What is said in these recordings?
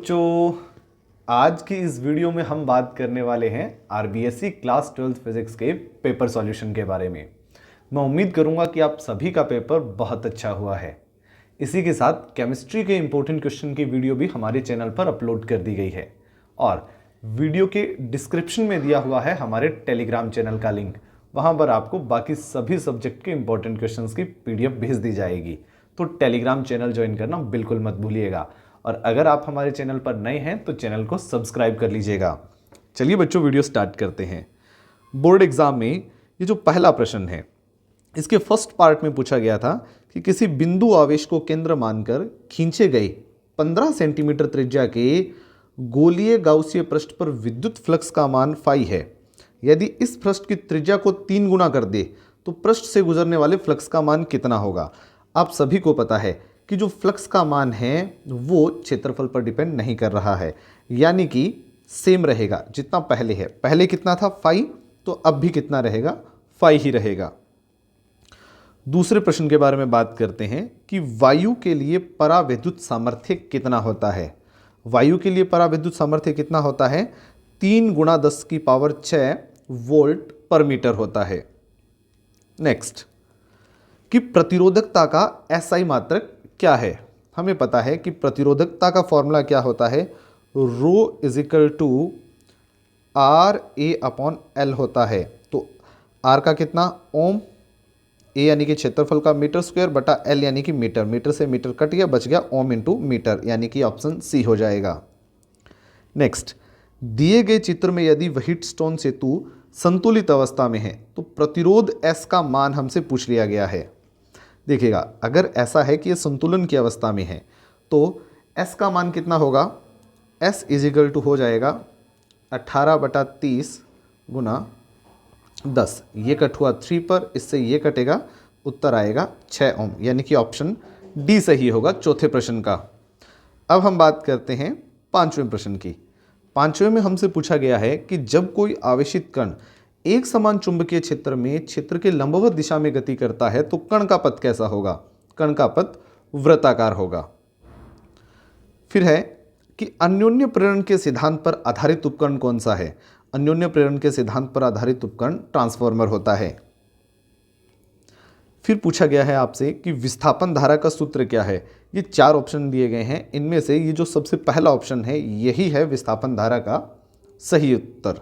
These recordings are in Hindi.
बच्चों, आज की इस वीडियो में हम बात करने वाले हैं आरबीएससी क्लास 12 फिजिक्स के पेपर सॉल्यूशन के बारे में। मैं उम्मीद करूंगा कि आप सभी का पेपर बहुत अच्छा हुआ है। इसी के साथ केमिस्ट्री के इंपॉर्टेंट क्वेश्चन की वीडियो भी हमारे चैनल पर अपलोड कर दी गई है और वीडियो के डिस्क्रिप्शन में दिया हुआ है हमारे टेलीग्राम चैनल का लिंक। वहां पर आपको बाकी सभी सब्जेक्ट के इंपॉर्टेंट क्वेश्चंस की पीडीएफ भेज दी जाएगी, तो टेलीग्राम चैनल ज्वाइन करना बिल्कुल मत भूलिएगा। और अगर आप हमारे चैनल पर नए हैं तो चैनल को सब्सक्राइब कर लीजिएगा। चलिए बच्चों, वीडियो स्टार्ट करते हैं। बोर्ड एग्जाम में ये जो पहला प्रश्न है, इसके फर्स्ट पार्ट में पूछा गया था कि किसी बिंदु आवेश को केंद्र मानकर खींचे गए 15 सेंटीमीटर त्रिज्या के गोलीय गाउसीय पृष्ठ पर विद्युत फ्लक्स का मान फाई है। यदि इस पृष्ठ की त्रिज्या को 3 गुना कर दे तो पृष्ठ से गुजरने वाले फ्लक्स का मान कितना होगा। आप सभी को पता है कि जो फ्लक्स का मान है वो क्षेत्रफल पर डिपेंड नहीं कर रहा है, यानी कि सेम रहेगा जितना पहले है। पहले कितना था फाई, तो अब भी कितना रहेगा, फाई ही रहेगा। दूसरे प्रश्न के बारे में बात करते हैं कि वायु के लिए पराविद्युत सामर्थ्य कितना होता है। वायु के लिए पराविद्युत सामर्थ्य कितना होता है, 3 × 10⁶ वोल्ट पर मीटर होता है। नेक्स्ट, कि प्रतिरोधकता का एसआई मात्रक क्या है। हमें पता है कि प्रतिरोधकता का फॉर्मूला क्या होता है, rho is equal to R A upon L होता है। तो आर का कितना, ओम, ए यानी कि क्षेत्रफल का मीटर स्क्वायर बटा एल यानी कि मीटर। मीटर से मीटर कट गया, बच गया ओम इंटू मीटर, यानी कि ऑप्शन सी हो जाएगा। नेक्स्ट, दिए गए चित्र में यदि व्हीटस्टोन सेतु संतुलित अवस्था में है तो प्रतिरोध एस का मान हमसे पूछ लिया गया है। देखिएगा, अगर ऐसा है कि ये संतुलन की अवस्था में है तो S का मान कितना होगा, S इजिकल टू हो जाएगा 18/30 × 10। ये कट हुआ 3 पर, इससे ये कटेगा, उत्तर आएगा 6 ओम, यानी कि ऑप्शन डी सही होगा चौथे प्रश्न का। अब हम बात करते हैं पांचवें प्रश्न की। पांचवें में हमसे पूछा गया है कि जब कोई आवेशित कण एक समान चुंबकीय क्षेत्र में क्षेत्र के लंबवत दिशा में गति करता है तो कण का पथ कैसा होगा। कण का पथ वृत्ताकार होगा। फिर है कि अन्योन्य प्रेरण के सिद्धांत पर आधारित उपकरण कौन सा है। अन्योन्य प्रेरण के सिद्धांत पर आधारित उपकरण ट्रांसफार्मर होता है। फिर पूछा गया है आपसे कि विस्थापन धारा का सूत्र क्या है। ये 4 ऑप्शन दिए गए हैं, इनमें से ये जो सबसे पहला ऑप्शन है यही है विस्थापन धारा का सही उत्तर।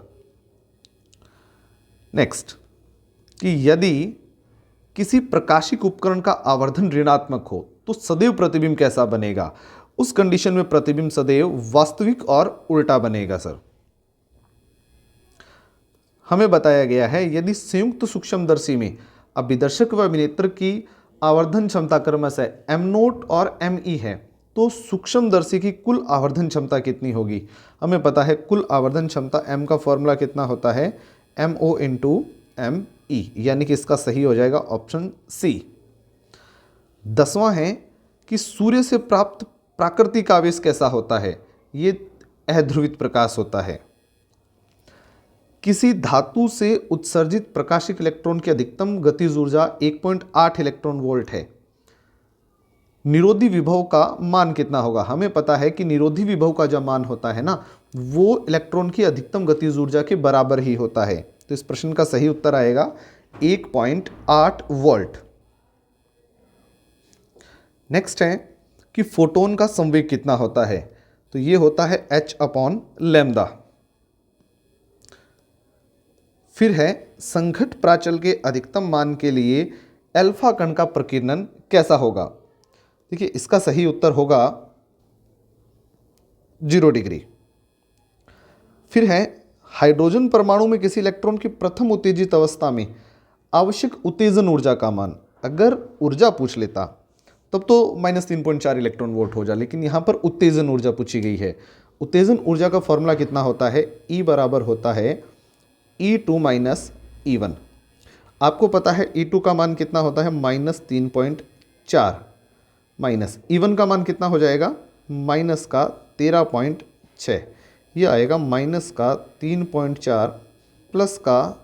नेक्स्ट, कि यदि किसी प्रकाशिक उपकरण का आवर्धन ऋणात्मक हो तो सदैव प्रतिबिंब कैसा बनेगा। उस कंडीशन में प्रतिबिंब सदैव वास्तविक और उल्टा बनेगा। सर, हमें बताया गया है यदि संयुक्त सूक्ष्मदर्शी में अभिदर्शक व विनेत्र की आवर्धन क्षमता क्रमशः m0 और me है तो सूक्ष्मदर्शी की कुल आवर्धन क्षमता कितनी होगी। हमें पता है कुल आवर्धन क्षमता m का फॉर्मूला कितना होता है, mo इंटू एम ई, यानी कि इसका सही हो जाएगा ऑप्शन सी। 10वां है कि सूर्य से प्राप्त प्राकृतिक आवेश कैसा होता है। ये अध्रुवित प्रकाश होता है। किसी धातु से उत्सर्जित प्रकाशिक इलेक्ट्रॉन की अधिकतम गतिज ऊर्जा 1.8 इलेक्ट्रॉन वोल्ट है। निरोधी विभव का मान कितना होगा। हमें पता है कि निरोधी विभव का जो मान होता है ना, वो इलेक्ट्रॉन की अधिकतम गतिज ऊर्जा के बराबर ही होता है। तो इस प्रश्न का सही उत्तर आएगा 1.8 वोल्ट। नेक्स्ट है कि फोटोन का संवेग कितना होता है। तो ये होता है h/λ। फिर है संघट प्राचल के अधिकतम मान के लिए अल्फा कण का प्रकीर्णन कैसा होगा। देखिए, इसका सही उत्तर होगा 0 डिग्री। फिर है हाइड्रोजन परमाणु में किसी इलेक्ट्रॉन की प्रथम उत्तेजित अवस्था में आवश्यक उत्तेजन ऊर्जा का मान। अगर ऊर्जा पूछ लेता तब तो -3.4 इलेक्ट्रॉन वोल्ट हो जा, लेकिन यहाँ पर उत्तेजन ऊर्जा पूछी गई है। उत्तेजन ऊर्जा का फॉर्मूला कितना होता है, E बराबर होता है E2 - E1। आपको पता है E2 का मान कितना होता है, -3.4, माइनस E1 का मान कितना हो जाएगा, -13.6। ये आएगा -3.4 प्लस का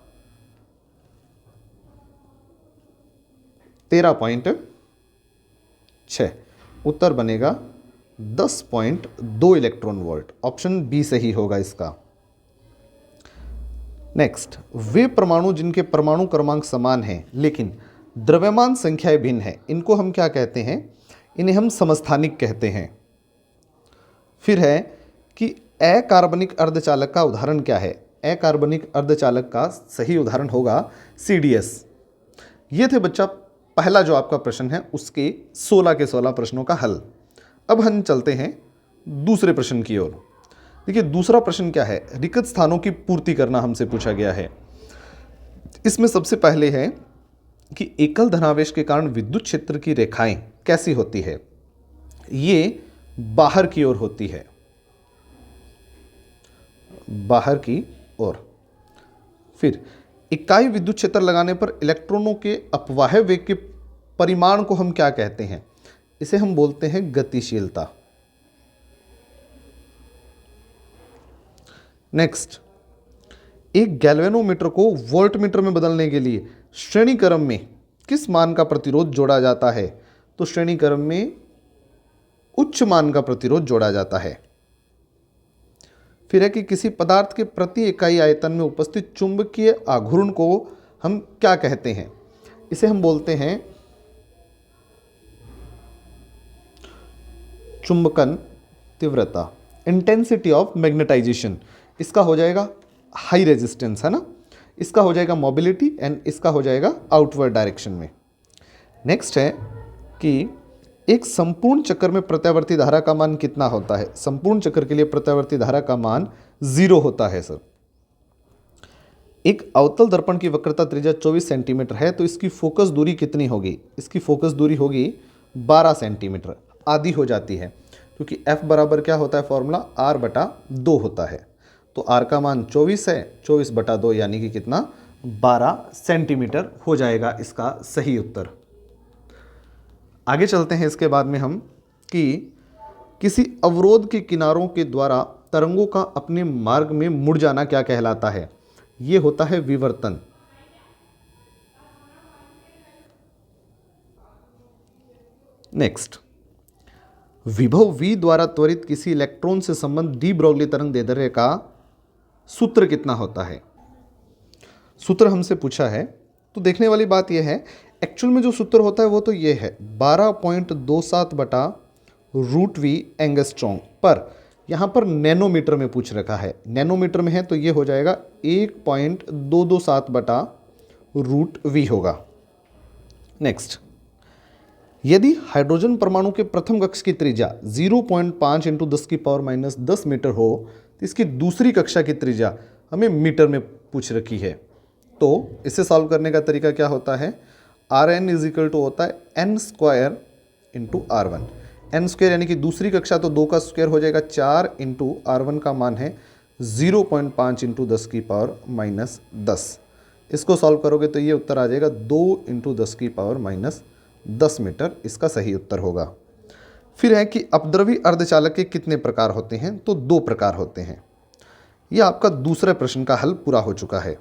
13.6। उत्तर बनेगा 10.2 इलेक्ट्रॉन वोल्ट। ऑप्शन बी सही होगा इसका। नेक्स्ट, वे परमाणु जिनके परमाणु क्रमांक समान हैं लेकिन द्रव्यमान संख्याएं भिन्न है, इनको हम क्या कहते हैं? इन्हें हम समस्थानिक कहते हैं। फिर है कि अकार्बनिक अर्धचालक का उदाहरण क्या है? अकार्बनिक अर्धचालक का सही उदाहरण होगा CDS। ये थे बच्चा पहला जो आपका प्रश्न है उसके 16 के 16 प्रश्नों का हल। अब हम चलते हैं दूसरे प्रश्न की ओर। देखिए दूसरा प्रश्न क्या है? रिक्त स्थानों की पूर्ति करना हमसे पूछा गया है। इसमें सबसे पहले है कि एकल धनावेश के कारण विद्युत क्षेत्र की रेखाएं कैसी होती है? ये बाहर की ओर होती है, बाहर की ओर। फिर इकाई विद्युत क्षेत्र लगाने पर इलेक्ट्रॉनों के अपवाह वेग के परिमाण को हम क्या कहते हैं? इसे हम बोलते हैं गतिशीलता। नेक्स्ट, एक गैल्वेनोमीटर को वोल्टमीटर में बदलने के लिए श्रेणी क्रम में किस मान का प्रतिरोध जोड़ा जाता है? तो श्रेणी क्रम में उच्च मान का प्रतिरोध जोड़ा जाता है। फिर है कि किसी पदार्थ के प्रति इकाई आयतन में उपस्थित चुंबकीय आघूर्ण को हम क्या कहते हैं? इसे हम बोलते हैं चुंबकन तीव्रता, इंटेंसिटी ऑफ मैग्नेटाइजेशन। इसका हो जाएगा हाई रेजिस्टेंस, है ना। इसका हो जाएगा मोबिलिटी एंड इसका हो जाएगा आउटवर्ड डायरेक्शन में। नेक्स्ट है कि एक संपूर्ण चक्कर में प्रत्यावर्ती धारा का मान कितना होता है? संपूर्ण चक्कर के लिए प्रत्यावर्ती धारा का मान 0 होता है सर। एक अवतल दर्पण की वक्रता त्रिज्या 24 सेंटीमीटर है तो इसकी फोकस दूरी कितनी होगी? इसकी फोकस दूरी होगी 12 सेंटीमीटर, आधी हो जाती है क्योंकि F बराबर क्या होता है? फॉर्मूला R/2 होता है। तो R का मान 24 है, 24/2 यानी कि कितना? 12 सेंटीमीटर हो जाएगा इसका सही उत्तर। आगे चलते हैं इसके बाद में हम कि किसी अवरोध के किनारों के द्वारा तरंगों का अपने मार्ग में मुड़ जाना क्या कहलाता है? ये होता है विवर्तन। नेक्स्ट, विभव V द्वारा त्वरित किसी इलेक्ट्रॉन से संबंध डी ब्रोगली तरंग दैर्ध्य का सूत्र कितना होता है? सूत्र हमसे पूछा है तो देखने वाली बात यह है, एक्चुअल में जो सूत्र होता है वो तो ये है 12.27/√V एंगस्ट्रॉन्ग, पर यहाँ पर नैनोमीटर में पूछ रखा है। नैनोमीटर में है तो ये हो जाएगा 1.227/√V होगा। नेक्स्ट, यदि हाइड्रोजन परमाणु के प्रथम कक्षा की त्रिज्या 0.5 × 10⁻10 मीटर हो तो इसकी दूसरी कक्षा की त्रिज्या हमें मीटर में पूछ रखी है। तो इसे सॉल्व करने का तरीका क्या होता है? Rn = होता है n² × R1। n² यानी कि दूसरी कक्षा तो 2 का स्क्वायर हो जाएगा 4 × R1 का मान है 0.5 × 10⁻10। इसको सॉल्व करोगे तो ये उत्तर आ जाएगा 2 × 10⁻10 मीटर, इसका सही उत्तर होगा। फिर है कि अपद्रवी अर्धचालक के कितने प्रकार होते हैं? तो 2 प्रकार होते हैं। यह आपका दूसरे प्रश्न का हल पूरा हो चुका है।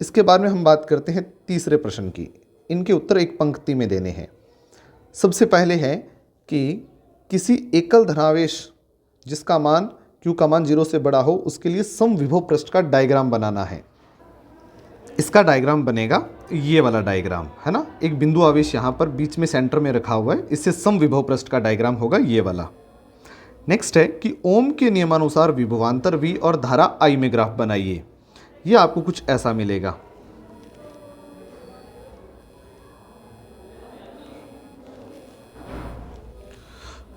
इसके बाद में हम बात करते हैं तीसरे प्रश्न की। इनके उत्तर एक पंक्ति में देने हैं। सबसे पहले है कि किसी एकल धनावेश जिसका मान Q का मान 0 से बड़ा हो उसके लिए समविभव पृष्ठ का डायग्राम बनाना है। इसका डायग्राम बनेगा ये वाला डायग्राम, है ना। एक बिंदु आवेश यहाँ पर बीच में सेंटर में रखा हुआ है, इससे समविभव पृष्ठ का डायग्राम होगा ये वाला। नेक्स्ट है कि ओम के नियमानुसार विभवांतर V और धारा I में ग्राफ बनाइए। ये आपको कुछ ऐसा मिलेगा।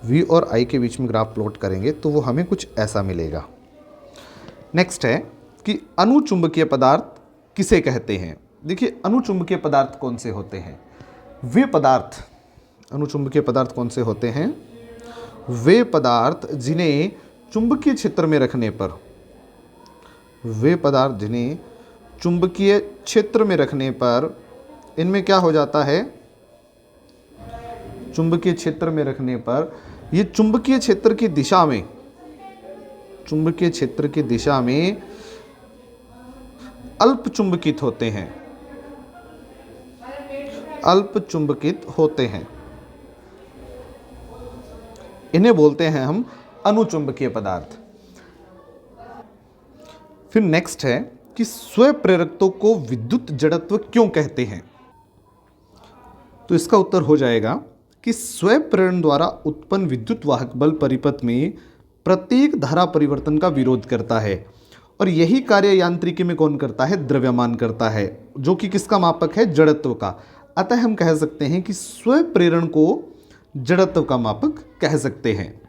V और I के बीच में ग्राफ प्लॉट करेंगे तो वो हमें कुछ ऐसा मिलेगा। नेक्स्ट है कि अनुचुंबकीय पदार्थ किसे कहते हैं? देखिए अनुचुंबकीय पदार्थ कौन से होते हैं? वे पदार्थ, अनुचुंबकीय पदार्थ कौन से होते हैं? वे पदार्थ जिन्हें चुंबकीय क्षेत्र में रखने पर, वे पदार्थ जिन्हें चुंबकीय क्षेत्र में रखने पर इनमें क्या हो जाता है? चुंबकीय क्षेत्र में रखने पर ये चुंबकीय क्षेत्र की दिशा में, चुंबकीय क्षेत्र की दिशा में अल्प चुंबकित होते हैं, अल्प चुंबकित होते हैं। इन्हें बोलते हैं हम अनुचुंबकीय पदार्थ। फिर नेक्स्ट है कि स्वप्रेरकत्व को विद्युत जड़त्व क्यों कहते हैं। तो इसका उत्तर हो जाएगा कि स्वप्रेरण द्वारा उत्पन्न विद्युत वाहक बल परिपथ में प्रत्येक धारा परिवर्तन का विरोध करता है, और यही कार्य यांत्रिकी में कौन करता है, द्रव्यमान करता है, जो कि किसका मापक है, जड़त्व का। अतः हम कह सकते हैं कि स्वप्रेरण को जड़त्व का मापक कह सकते हैं।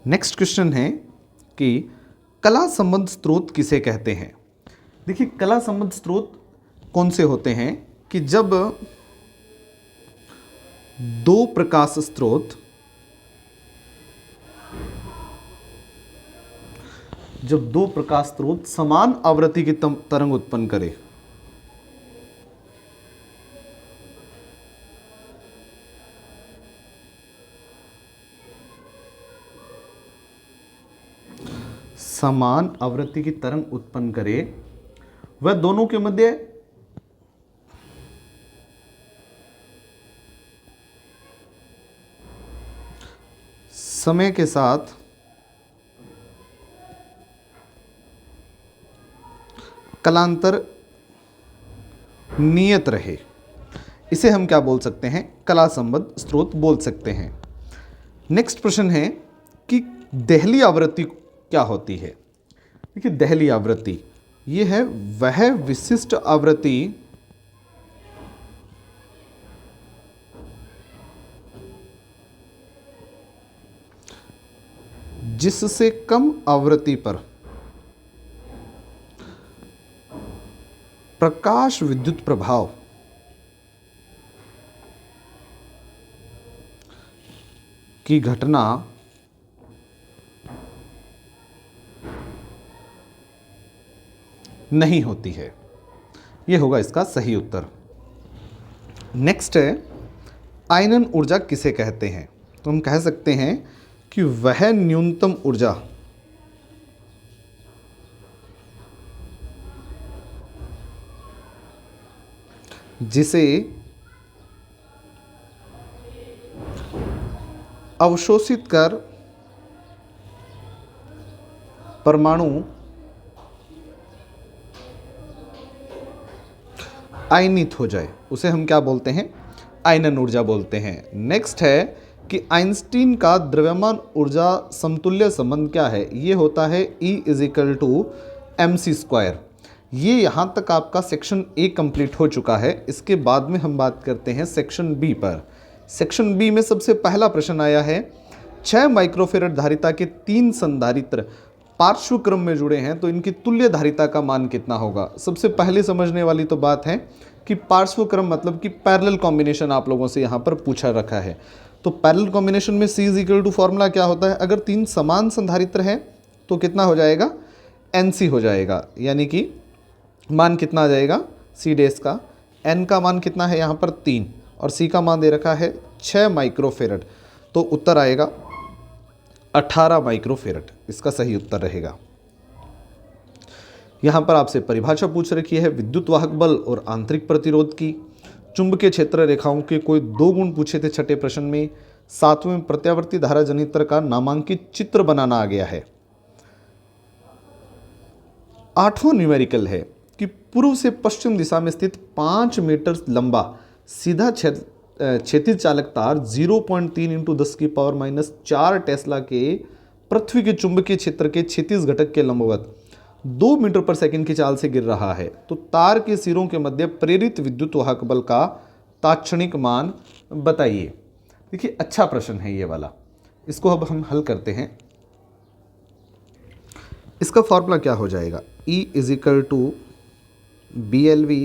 नेक्स्ट क्वेश्चन है कि कला संबंध स्रोत किसे कहते हैं। देखिए, कला संबंध स्रोत कौन से होते हैं कि जब दो प्रकाश स्रोत समान आवृत्ति की तरंग उत्पन्न करे। समान आवृत्ति की तरंग उत्पन्न करे, वह दोनों के मध्य समय के साथ कलांतर नियत रहे, इसे हम क्या बोल सकते हैं, कला संबंध स्रोत बोल सकते हैं। नेक्स्ट प्रश्न है कि देहली आवृत्ति क्या होती है। देखिए, देहली आवृत्ति ये है वह विशिष्ट आवृत्ति जिससे कम आवृत्ति पर प्रकाश विद्युत प्रभाव की घटना नहीं होती है। यह होगा इसका सही उत्तर। नेक्स्ट है आयनन ऊर्जा किसे कहते हैं। तो हम कह सकते हैं कि वह न्यूनतम ऊर्जा जिसे अवशोषित कर परमाणु आयनित हो जाए, उसे हम क्या बोलते हैं, आयनन ऊर्जा बोलते हैं। नेक्स्ट है कि आइंस्टीन का द्रव्यमान ऊर्जा समतुल्य संबंध क्या है। ये होता है E = mc²। ये यहाँ तक आपका सेक्शन ए कंप्लीट हो चुका है। इसके बाद में हम बात करते हैं सेक्शन बी पर। सेक्शन बी में सबसे पहला प्रश्न आया है, 6 माइक्रोफेरेड धारिता के 3 संधारित्र पार्श्व क्रम में जुड़े हैं, तो इनकी तुल्य धारिता का मान कितना होगा। सबसे पहले समझने वाली तो बात है कि पार्श्व क्रम मतलब कि पैरेलल कॉम्बिनेशन आप लोगों से यहाँ पर पूछा रखा है। तो पैरेलल कॉम्बिनेशन में C = फॉर्मूला क्या होता है, अगर 3 समान संधारित्र हैं तो कितना हो जाएगा, NC हो जाएगा, यानी कि मान कितना आ जाएगा C' का, N का मान कितना है यहाँ पर 3 और C का मान दे रखा है 6 माइक्रोफेरेड, तो उत्तर आएगा 18 माइक्रोफेरेड, इसका सही उत्तर रहेगा। यहाँ पर आपसे परिभाषा पूछ रखी है विद्युत वाहक बल और आंतरिक प्रतिरोध की। चुंबकीय क्षेत्र रेखाओं के कोई 2 गुण पूछे थे छठे प्रश्न में। 7वें प्रत्यावर्ती धारा जनित्र का नामांकित चित्र बनाना आ गया है। 8वां न्यूमेरिकल है कि पूर्व से पश्चिम दिशा में स्थित 5 मीटर लंबा सीधा क्षैतिज चालक तार 0.3 × 10⁻⁴ टेस्ला के पृथ्वी के चुंबकीय क्षेत्र के क्षैतिज घटक के लंबवत 2 मीटर पर सेकंड की चाल से गिर रहा है। तो तार के सिरों के मध्य प्रेरित विद्युत वाहक बल का तात्क्षणिक मान बताइए। देखिए, अच्छा प्रश्न है ये वाला, इसको अब हम हल करते हैं। इसका फॉर्मूला क्या हो जाएगा, E = BLV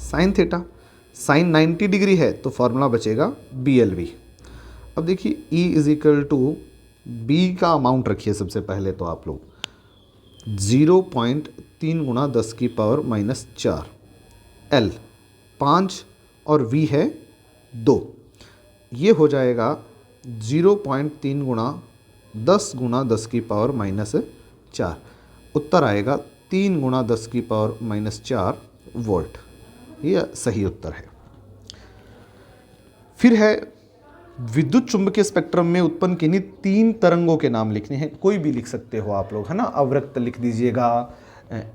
sin थीटा। साइन 90 डिग्री है तो फॉर्मूला बचेगा BLV। अब देखिए E = B का अमाउंट रखिए सबसे पहले तो आप लोग 0.3 × 10⁻⁴, L 5 और V है 2, ये हो जाएगा 0.3 × 10 × 10⁻⁴। उत्तर आएगा 3 × 10⁻⁴ वोल्ट। यह सही उत्तर है। फिर है विद्युत चुंबकीय स्पेक्ट्रम में उत्पन्न किन्हीं 3 तरंगों के नाम लिखने हैं, कोई भी लिख सकते हो आप लोग, है ना। अवरक्त लिख दीजिएगा,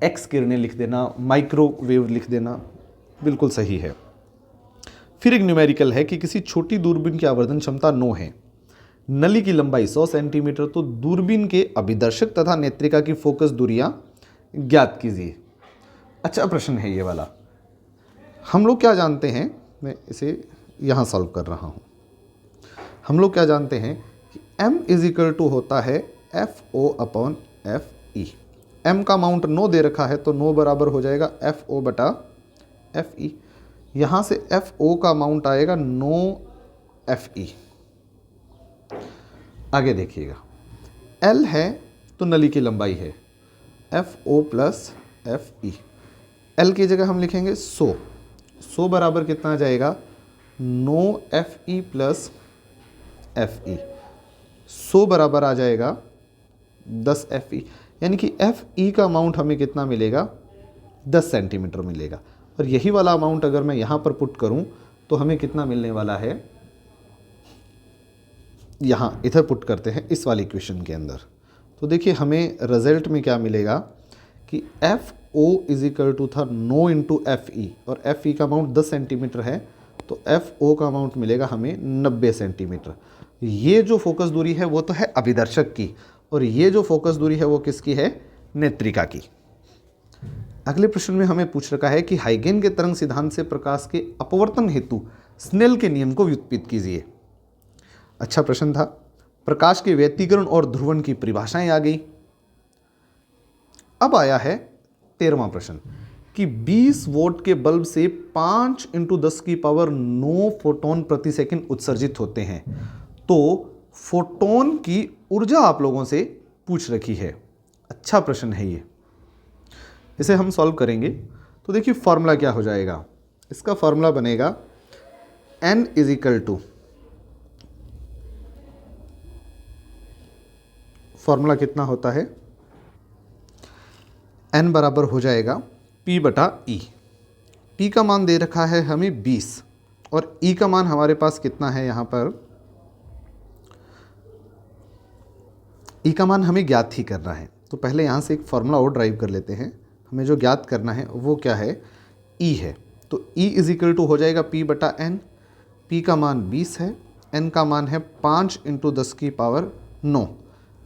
एक्स किरणें लिख देना, माइक्रोवेव लिख देना, बिल्कुल सही है। फिर एक न्यूमेरिकल है कि किसी छोटी दूरबीन की आवर्धन क्षमता 9 है, नली की लंबाई 100 सेंटीमीटर, तो दूरबीन के अभिदर्शक तथा नेत्रिका की फोकस दूरियां ज्ञात कीजिए। अच्छा प्रश्न है ये वाला। हम लोग क्या जानते हैं, मैं इसे यहाँ सॉल्व कर रहा हूँ। हम लोग क्या जानते हैं कि m इज इक्वल टू होता है FO अपॉन FE। m का अमाउंट 9 दे रखा है, तो 9 बराबर हो जाएगा FO बटा FE। यहाँ से FO का अमाउंट आएगा 9 FE। आगे देखिएगा, L है तो नली की लंबाई है, FO प्लस FE। L की जगह हम लिखेंगे 100 बराबर कितना आ जाएगा 9 FE प्लस FE। 100 बराबर आ जाएगा 10 FE, यानी कि FE का अमाउंट हमें कितना मिलेगा 10 सेंटीमीटर मिलेगा। और यही वाला अमाउंट अगर मैं यहाँ पर पुट करूँ तो हमें कितना मिलने वाला है, यहाँ इधर पुट करते हैं इस वाली इक्वेशन के अंदर। तो देखिए हमें रिजल्ट में क्या मिलेगा कि FO इज इक्वल टू था 9 इंटू FE, और FE का अमाउंट 10 सेंटीमीटर है, तो FO का अमाउंट मिलेगा हमें 90 सेंटीमीटर। ये जो फोकस दूरी है वो तो है अभिदर्शक की, और ये जो फोकस दूरी है वो किसकी है, नेत्रिका की। अगले प्रश्न में हमें पूछ रखा है कि हाइगेन के तरंग सिद्धांत से प्रकाश के अपवर्तन हेतु स्नेल के नियम को व्युत्पत्ति कीजिए। अच्छा प्रश्न था। प्रकाश के व्यतिकरण और ध्रुवण की परिभाषाएं आ गई। अब आया है 13वां प्रश्न कि 20 वोल्ट के बल्ब से 5 × 10⁻9 फोटोन प्रति सेकंड उत्सर्जित होते हैं। तो फोटोन की ऊर्जा आप लोगों से पूछ रखी है। अच्छा प्रश्न है ये, इसे हम सॉल्व करेंगे। तो देखिए फॉर्मूला क्या हो जाएगा, इसका फॉर्मूला बनेगा N is equal to, formula कितना होता है, N बराबर हो जाएगा P बटा E। P का मान दे रखा है हमें 20, और E का मान हमारे पास कितना है, यहाँ पर E का मान हमें ज्ञात ही करना है। तो पहले यहाँ से एक फॉर्मूला और ड्राइव कर लेते हैं। हमें जो ज्ञात करना है वो क्या है, E है। तो E इज इक्वल टू हो जाएगा P बटा N। P का मान 20 है, N का मान है 5 × 10⁻9।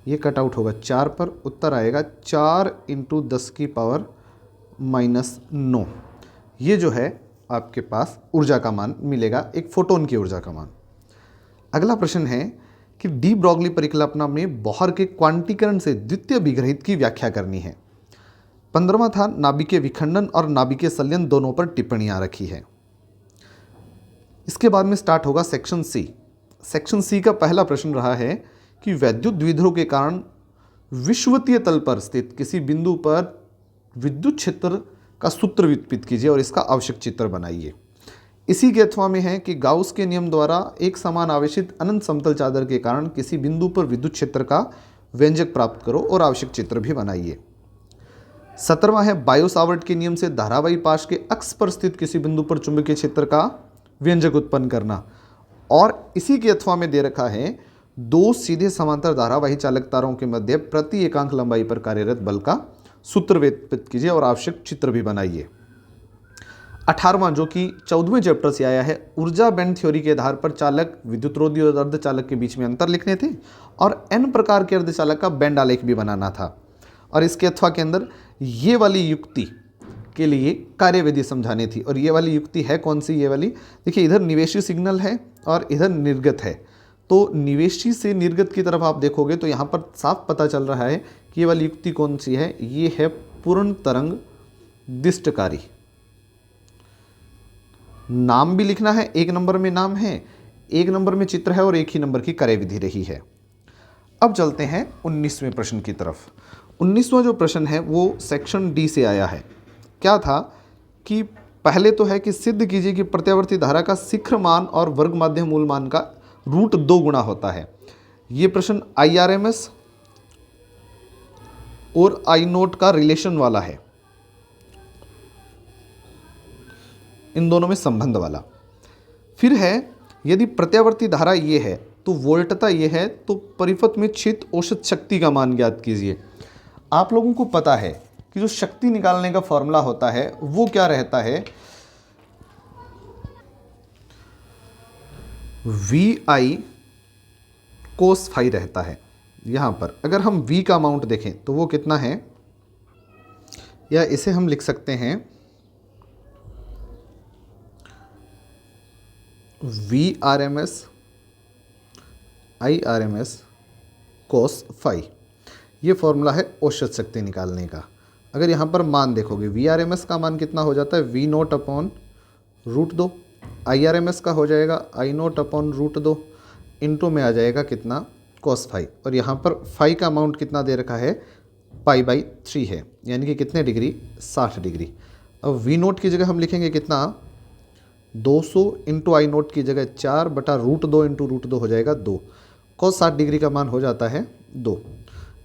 ये कट आउट होगा 4 पर, उत्तर आएगा 4 × 10⁻9। ये जो है आपके पास ऊर्जा का मान मिलेगा, एक फोटोन की ऊर्जा का मान। अगला प्रश्न है कि डी ब्रॉगली परिकल्पना में बोहर के क्वांटीकरण से द्वितीय विग्रहित की व्याख्या करनी है। 15वां था नाभिकीय विखंडन और नाभिकीय संलयन दोनों पर टिप्पणियां रखी है। इसके बाद में स्टार्ट होगा सेक्शन सी। सेक्शन सी का पहला प्रश्न रहा है कि वैद्युत द्विध्रुव के कारण विषुवतीय तल पर स्थित किसी बिंदु पर विद्युत क्षेत्र का सूत्र व्युत्पत्ति कीजिए और इसका आवश्यक चित्र बनाइए। इसी के अथवा में है कि गाउस के नियम द्वारा एक समान आवेशित अनंत समतल चादर के कारण किसी बिंदु पर विद्युत क्षेत्र का व्यंजक प्राप्त करो और आवश्यक चित्र भी बनाइए। 17वां है बायो सावर्ट के नियम से धारावाही पाश के अक्ष पर स्थित किसी बिंदु पर चुंबकीय क्षेत्र का व्यंजक उत्पन्न करना। और इसी के अथवा में दे रखा है 2 सीधे समांतर धारावाही चालक तारों के मध्य प्रति एकांक लंबाई पर कार्यरत बल का सूत्र व्युत्पत्ति कीजिए और आवश्यक चित्र भी बनाइए। 18वां जो कि 14वें चैप्टर से आया है, ऊर्जा बैंड थ्योरी के आधार पर चालक, विद्युतरोधी और अर्धचालक के बीच में अंतर लिखने थे और n प्रकार के अर्धचालक का बैंड आलेख भी बनाना था। और इसके अथवा के अंदर ये वाली युक्ति के लिए कार्यविधि समझानी थी। और ये वाली युक्ति है कौन सी, ये वाली देखिए, इधर निवेशी सिग्नल है और इधर निर्गत है। तो निवेशी से निर्गत की तरफ आप देखोगे तो यहाँ पर साफ पता चल रहा है कि ये वाली युक्ति कौन सी है, ये है पूर्ण तरंग दिष्टकारी। नाम भी लिखना है, 1 नंबर में नाम है, 1 नंबर में चित्र है और 1 ही नंबर की कार्यविधि रही है। अब चलते हैं 19वें प्रश्न की तरफ। 19वां जो प्रश्न है वो सेक्शन डी से आया है। क्या था कि पहले तो है कि सिद्ध कीजिए कि प्रत्यावर्ती धारा का शिखर मान और वर्ग माध्य मूल मान का √2 गुना होता है। ये प्रश्न IRMS और I0 का रिलेशन वाला है, इन दोनों में संबंध वाला। फिर है यदि प्रत्यावर्ती धारा ये है तो वोल्टता ये है, तो परिपथ में छित औसत शक्ति का मान ज्ञात कीजिए। आप लोगों को पता है कि जो शक्ति निकालने का फॉर्मूला होता है वो क्या रहता है, VI cos फाई रहता है। यहाँ पर अगर हम V का अमाउंट देखें तो वो कितना है, या इसे हम लिख सकते हैं VRMS IRMS cos फाई। ये फॉर्मूला है औसत शक्ति निकालने का। अगर यहाँ पर मान देखोगे, VRMS का मान कितना हो जाता है, V0 अपॉन √2, IRMS का हो जाएगा I0 अपॉन √2, इंटू में आ जाएगा कितना, cos फाई। और यहाँ पर फाई का अमाउंट कितना दे रखा है, π/3 है, यानी कि कितने डिग्री, 60 डिग्री। अब V0 की जगह हम लिखेंगे कितना, 200 इंटू I0 की जगह 4/√2 इंटू √2 हो जाएगा 2। cos 60 डिग्री का मान हो जाता है 2।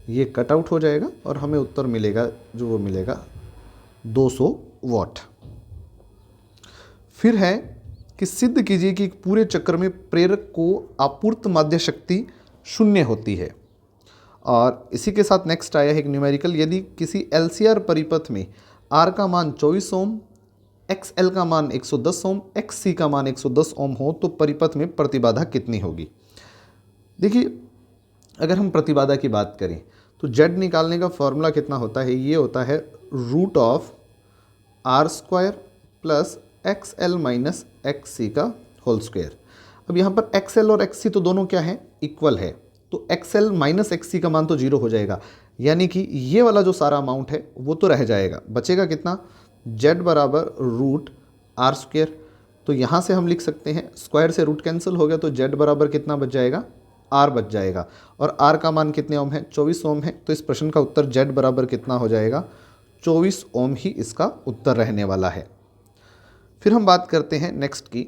ये कट आउट हो जाएगा और हमें उत्तर मिलेगा जो वो मिलेगा 200 वाट। फिर है कि सिद्ध कीजिए कि पूरे चक्र में प्रेरक को आपूर्त माध्य शक्ति 0 होती है। और इसी के साथ नेक्स्ट आया है एक न्यूमेरिकल, यदि किसी LCR परिपथ में R का मान 24 ओम, XL का मान 110 ओम, XC का मान 110 ओम हो तो परिपथ में प्रतिबाधा कितनी होगी। देखिए, अगर हम प्रतिबाधा की बात करें तो Z निकालने का फॉर्मूला कितना होता है, ये होता है √R² plus XL minus XC का होल स्क्वायर। अब यहाँ पर XL और XC तो दोनों क्या है, इक्वल है, तो XL माइनस XC का मान तो 0 हो जाएगा, यानी कि ये वाला जो सारा अमाउंट है वो तो रह जाएगा। बचेगा कितना, Z बराबर √R²। तो यहाँ से हम लिख सकते हैं, स्क्वायर से रूट कैंसिल हो गया तो Z बराबर कितना बच जाएगा, R बच जाएगा। और R का मान कितने ओम है, 24 ओम है, तो इस प्रश्न का उत्तर Z बराबर कितना हो जाएगा, 24 ओम ही इसका उत्तर रहने वाला है। फिर हम बात करते हैं नेक्स्ट की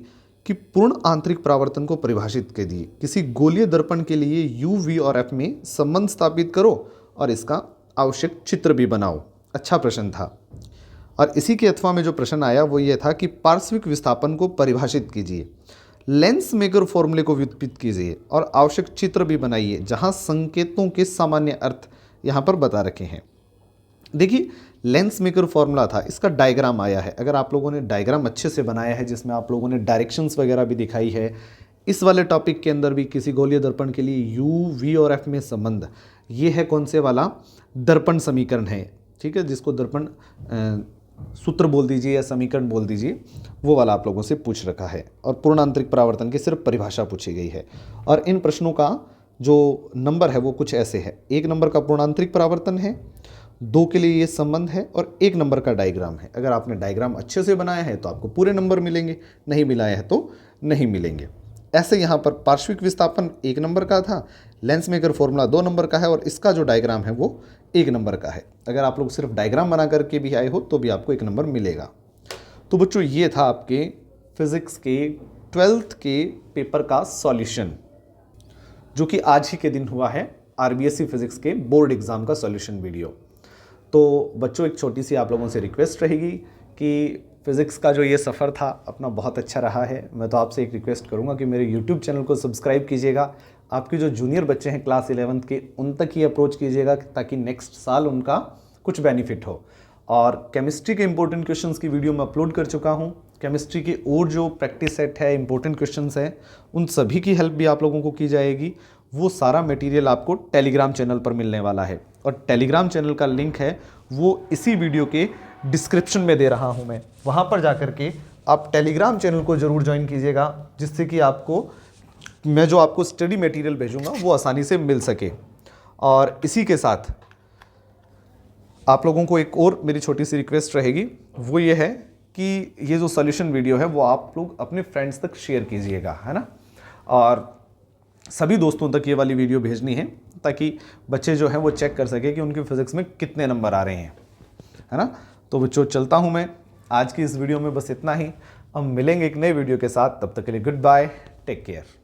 कि पूर्ण आंतरिक परावर्तन को परिभाषित कीजिए। किसी गोलीय दर्पण के लिए U, V और F में संबंध स्थापित करो और इसका आवश्यक चित्र भी बनाओ। अच्छा प्रश्न था। और इसी के अथवा में जो प्रश्न आया वो ये था कि पार्श्विक विस्थापन को परिभाषित कीजिए, लेंस मेकर फॉर्मूले को व्युत्पन्न कीजिए और आवश्यक चित्र भी बनाइए, जहां संकेतों के सामान्य अर्थ यहाँ पर बता रखे हैं। देखिए, लेंस मेकर फॉर्मूला था, इसका डायग्राम आया है। अगर आप लोगों ने डायग्राम अच्छे से बनाया है जिसमें आप लोगों ने डायरेक्शंस वगैरह भी दिखाई है, इस वाले टॉपिक के अंदर भी किसी गोलीय दर्पण के लिए U, V और F में संबंध, ये है कौन से वाला, दर्पण समीकरण है, ठीक है, जिसको दर्पण सूत्र बोल दीजिए या समीकरण बोल दीजिए, वो वाला आप लोगों से पूछ रखा है। और पूर्ण आंतरिक परावर्तन की सिर्फ परिभाषा पूछी गई है। और इन प्रश्नों का जो नंबर है वो कुछ ऐसे है, 1 नंबर का पूर्ण आंतरिक परावर्तन है, 2 के लिए ये संबंध है और 1 नंबर का डायग्राम है। अगर आपने डायग्राम अच्छे से बनाया है तो आपको पूरे नंबर मिलेंगे, नहीं मिलाया है तो नहीं मिलेंगे। ऐसे यहाँ पर पार्श्विक विस्थापन 1 नंबर का था, लेंस मेकर फॉर्मूला 2 नंबर का है और इसका जो डायग्राम है वो 1 नंबर का है। अगर आप लोग सिर्फ डायग्राम बना करके भी आए हो तो भी आपको 1 नंबर मिलेगा। तो बच्चों, ये था आपके फिजिक्स के 12th के पेपर का सॉल्यूशन, जो कि आज ही के दिन हुआ है, RBSc फिजिक्स के बोर्ड एग्जाम का सॉल्यूशन वीडियो। तो बच्चों, एक छोटी सी आप लोगों से रिक्वेस्ट रहेगी कि फिज़िक्स का जो ये सफ़र था अपना बहुत अच्छा रहा है। मैं तो आपसे एक रिक्वेस्ट करूंगा कि मेरे YouTube चैनल को सब्सक्राइब कीजिएगा। आपके जो जूनियर बच्चे हैं क्लास 11th के, उन तक ही अप्रोच कीजिएगा ताकि नेक्स्ट साल उनका कुछ बेनिफिट हो। और केमिस्ट्री के इंपॉर्टेंट क्वेश्चंस की वीडियो मैं अपलोड कर चुका हूं। केमिस्ट्री के और जो प्रैक्टिस सेट है, इंपॉर्टेंट क्वेश्चंस हैं, उन सभी की हेल्प भी आप लोगों को की जाएगी। वो सारा मटेरियल आपको टेलीग्राम चैनल पर मिलने वाला है और टेलीग्राम चैनल का लिंक है वो इसी वीडियो के डिस्क्रिप्शन में दे रहा हूं मैं। वहां पर जाकर के आप टेलीग्राम चैनल को ज़रूर ज्वाइन कीजिएगा, जिससे कि आपको मैं जो आपको स्टडी मटेरियल भेजूंगा वो आसानी से मिल सके। और इसी के साथ आप लोगों को एक और मेरी छोटी सी रिक्वेस्ट रहेगी, वो ये है कि ये जो सॉल्यूशन वीडियो है वो आप लोग अपने फ्रेंड्स तक शेयर कीजिएगा, है ना। और सभी दोस्तों तक ये वाली वीडियो भेजनी है ताकि बच्चे जो हैं वो चेक कर सके कि उनके फिजिक्स में कितने नंबर आ रहे हैं, है ना। तो बच्चों, चलता हूँ मैं। आज की इस वीडियो में बस इतना ही। हम मिलेंगे एक नए वीडियो के साथ, तब तक के लिए गुड बाय, टेक केयर।